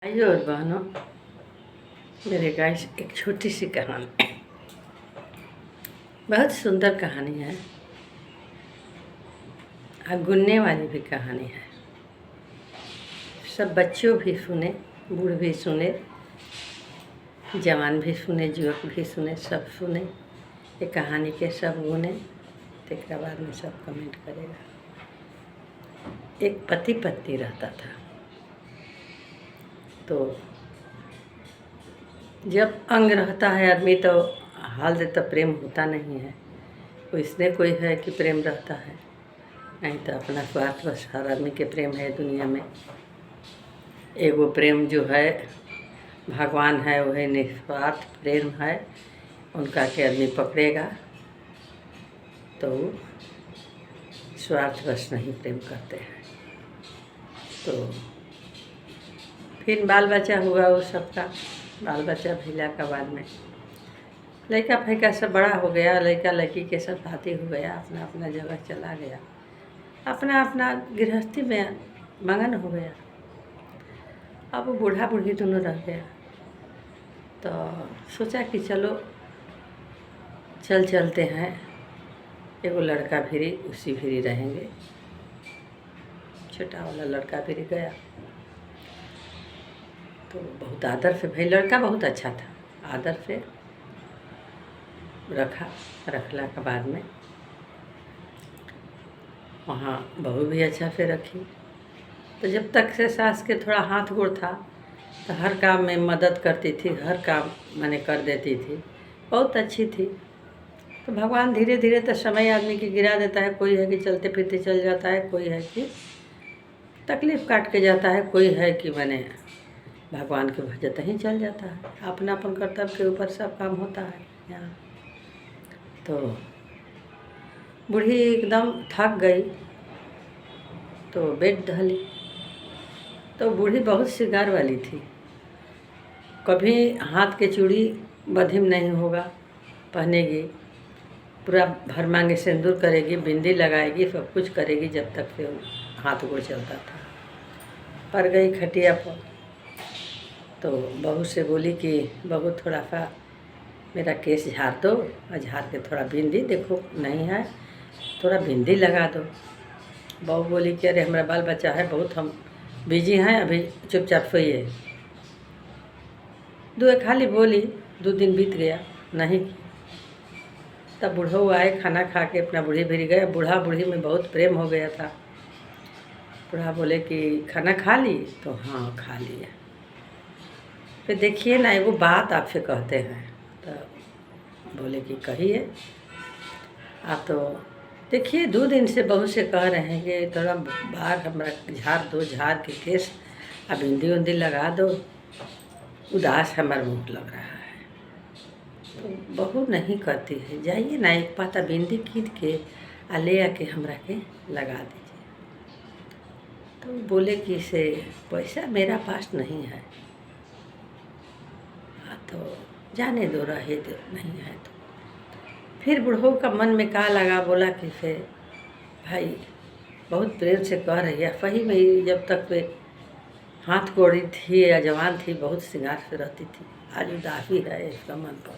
भाइयों और बहनों, मेरे गाइस एक छोटी सी कहानी, बहुत सुंदर कहानी है और गुनने वाली भी कहानी है। सब बच्चों भी सुने, बूढ़ भी सुने, जवान भी सुने, युवक भी सुने, सब सुने ये कहानी के, सब गुने। तो बाद में सब कमेंट करेगा। एक पति पत्नी रहता था। तो जब अंग रहता है आदमी तो हाल दे तो प्रेम होता नहीं है। इसने कोई है कि प्रेम रहता है, नहीं तो अपना स्वार्थ बस हर आदमी के प्रेम है दुनिया में। एगो प्रेम जो है भगवान है, वही निस्वार्थ प्रेम है। उनका के आदमी पकड़ेगा तो स्वार्थ बस नहीं प्रेम करते हैं। तो फिर बाल बच्चा हुआ, वो सबका बाल बच्चा भैला का बाद में लड़का फैका सब बड़ा हो गया, लड़का लड़की के सब शादी हो गया, अपना अपना जगह चला गया, अपना अपना गृहस्थी में मगन हो गया। अब वो बूढ़ा बूढ़ी दोनों रह गया। तो सोचा कि चलो चलते हैं, एगो लड़का भिरी उसी भिरी रहेंगे। छोटा वाला लड़का भिरी गया तो बहुत आदर से, भाई लड़का बहुत अच्छा था, आदर से रखला के बाद में वहाँ बहू भी अच्छा से रखी। तो जब तक से सास के थोड़ा हाथ गोड़ था तो हर काम में मदद करती थी, हर काम मैंने कर देती थी, बहुत अच्छी थी। तो भगवान धीरे धीरे तो समय आदमी की गिरा देता है। कोई है कि चलते फिरते चल जाता है, कोई है कि तकलीफ़ काट के जाता है, कोई है कि मैंने भगवान के भजत ही चल जाता है। अपना अपन कर्तव्य के ऊपर सब काम होता है यहाँ। तो बूढ़ी एकदम थक गई तो बेड ढली। तो बूढ़ी बहुत श्रृंगार वाली थी, कभी हाथ के चूड़ी बधिम नहीं होगा, पहनेगी, पूरा भर मांगे सिंदूर करेगी, बिंदी लगाएगी, सब कुछ करेगी जब तक से हाथ गोड़ चलता था। पर गई खटिया पर तो बहू से बोली कि बहू थोड़ा सा मेरा केस झाड़ दो, और झाड़ के थोड़ा बिंदी, देखो नहीं है थोड़ा बिंदी लगा दो। बहू बोली कि अरे हमारा बाल बच्चा है बहुत, हम बिजी हैं, अभी चुपचाप सोइए। खाली बोली, 2 दिन बीत गया, नहीं। तब बूढ़ो आए, खाना खा के अपना बूढ़ी भिरी गए। बूढ़ा बूढ़ी में बहुत प्रेम हो गया था। बूढ़ा बोले कि खाना खा ली? तो हाँ खा लिया। फिर देखिए ना, एगो बात आपसे कहते हैं। तो बोले कि कहिए। आप तो देखिए 2 दिन से बहू से कह रहे हैं कि थोड़ा बाहर हमारा झाड़ दो, झाड़ के केस अब बिंदी उंदी लगा दो, उदास हमारा मुँह लग रहा है। तो बहू नहीं करती है, जाइए ना एक पाता बिंदी कीट के ले आके हमरा के लगा दीजिए। तो बोले कि से पैसा मेरा पास नहीं है। तो जाने दो, रहे दो, नहीं है। तो फिर बूढ़ों का मन में का लगा, बोला कि से भाई बहुत प्रेम से कह रही है, सही में जब तक वे हाथ गोड़ी थी या जवान थी बहुत श्रृंगार से रहती थी, आज उदासी है इसका मन पर।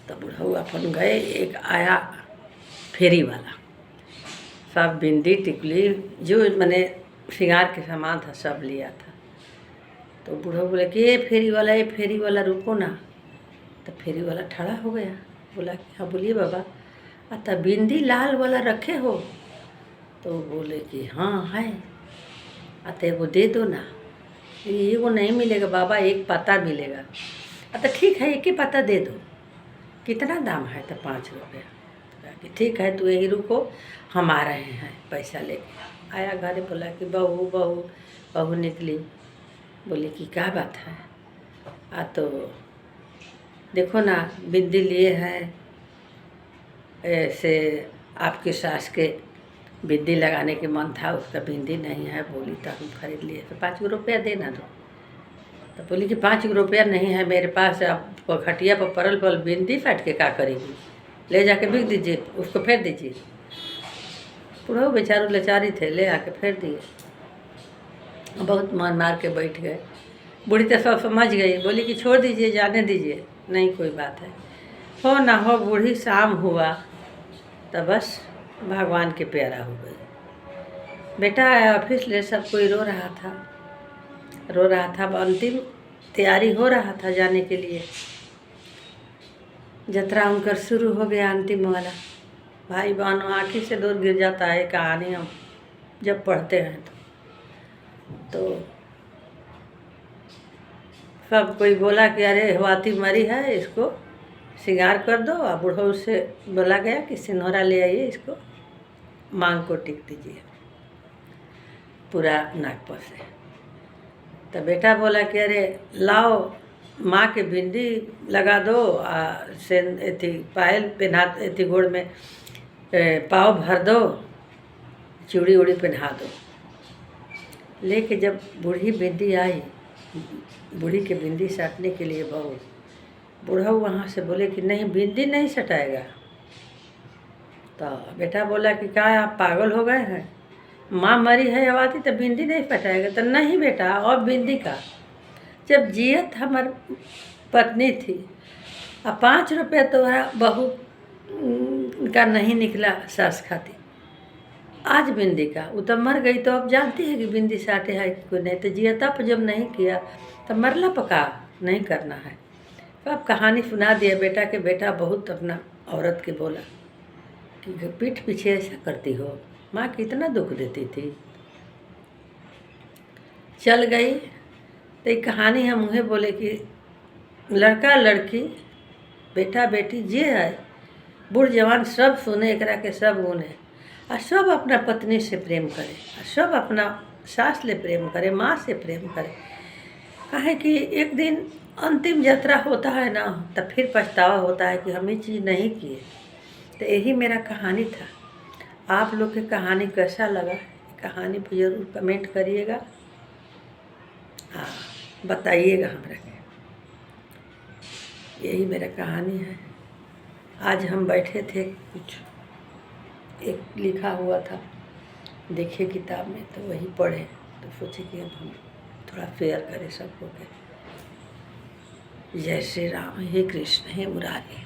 तब बूढ़ो अपन गए, एक आया फेरी वाला, सब बिंदी टिकली जो मैंने श्रृंगार के सामान था सब लिया था। तो बूढ़ो बोले कि ये फेरी वाला रुको ना। तो फेरी वाला खड़ा हो गया, बोला कि हाँ बोलिए बाबा, अतः बिंदी लाल वाला रखे हो? तो बोले कि हाँ है। अतः वो दे दो ना। ये वो नहीं मिलेगा बाबा, एक पत्ता मिलेगा। अतः ठीक है, एक ही पत्ता दे दो। कितना दाम है? तो 5 रुपया। तो ठीक है, तो यही रुको, हम आ रहे हैं पैसा लेके। आया घर, बोला कि बहू निकली। बोली कि क्या बात है? तो देखो ना बिंदी लिए हैं, ऐसे आपके सास के बिंदी लगाने के मन था, उसका बिंदी नहीं है। बोली तो हम खरीद लिए, तो 5 रुपया देना दो। तो बोली कि 5 रुपया नहीं है मेरे पास, आप खटिया पर परल बिंदी फट के क्या करेगी, ले जाके बिक दीजिए, उसको फेर दीजिए। बूढ़ो बेचारू लाचारी थे, ले आके फेर दिए। बहुत मार मार के बैठ गए। बूढ़ी तो सब समझ गई, बोली कि छोड़ दीजिए, जाने दीजिए, नहीं कोई बात है। हो ना हो बूढ़ी शाम हुआ तो बस भगवान के प्यारा हो गई। बेटा आया ऑफिस ले, सब कोई रो रहा था। अब अंतिम तैयारी हो रहा था जाने के लिए। जतरा उनकर शुरू हो गया अंतिम वाला। भाई बहनों आँखी से दूर गिर जाता है कहानी हम जब पढ़ते हैं तो सब कोई बोला कि अरे हवाती मरी है, इसको श्रृंगार कर दो। और बूढ़ों से बोला गया कि सिंदूरा ले आइए, इसको मांग को टिक दीजिए पूरा नागपुर से। तो बेटा बोला कि अरे लाओ माँ के बिंदी लगा दो, एथी पायल पहना, एथी गोड़ में पाव भर दो, चूड़ी उड़ी पहना दो। लेके जब बूढ़ी बिंदी आई, बूढ़ी के बिंदी सटने के लिए बहू, बूढ़ा वहाँ से बोले कि नहीं बिंदी नहीं सटाएगा। तो बेटा बोला कि क्या आप पागल हो गए हैं, माँ मरी है आवाती तो बिंदी नहीं फटाएगा। तो नहीं बेटा, और बिंदी का जब जियत हमार पत्नी थी, और 5 रुपये तुम्हारा बहू का नहीं निकला सास खाती, आज बिंदी का। वो तो मर गई तो अब जानती है कि बिंदी साटे है कि कोई नहीं। तो जियता पर जब नहीं किया तो मरला पका नहीं करना है। तो अब कहानी सुना दिया बेटा के। बेटा बहुत अपना औरत के बोला कि पीठ पीछे ऐसा करती हो, माँ कितना दुख देती थी। चल गई तो एक कहानी हम उन्हें बोले कि लड़का लड़की बेटा बेटी जे है, बूढ़ जवान सब सुने एकरा के, सब गुने, और सब अपना पत्नी से प्रेम करे, और सब अपना सास ले प्रेम करे, माँ से प्रेम करे। काहे कि एक दिन अंतिम यात्रा होता है ना, तो फिर पछतावा होता है कि हम ये चीज़ नहीं किए। तो यही मेरा कहानी था। आप लोग की कहानी कैसा लगा, कहानी पर जरूर कमेंट करिएगा, हाँ बताइएगा हमरा के। यही मेरा कहानी है। आज हम बैठे थे, कुछ एक लिखा हुआ था देखे किताब में, तो वही पढ़े, तो सोचे कि अब हम थोड़ा शेयर करें सबको के। जय श्री राम, हे कृष्ण, हे मुरारी।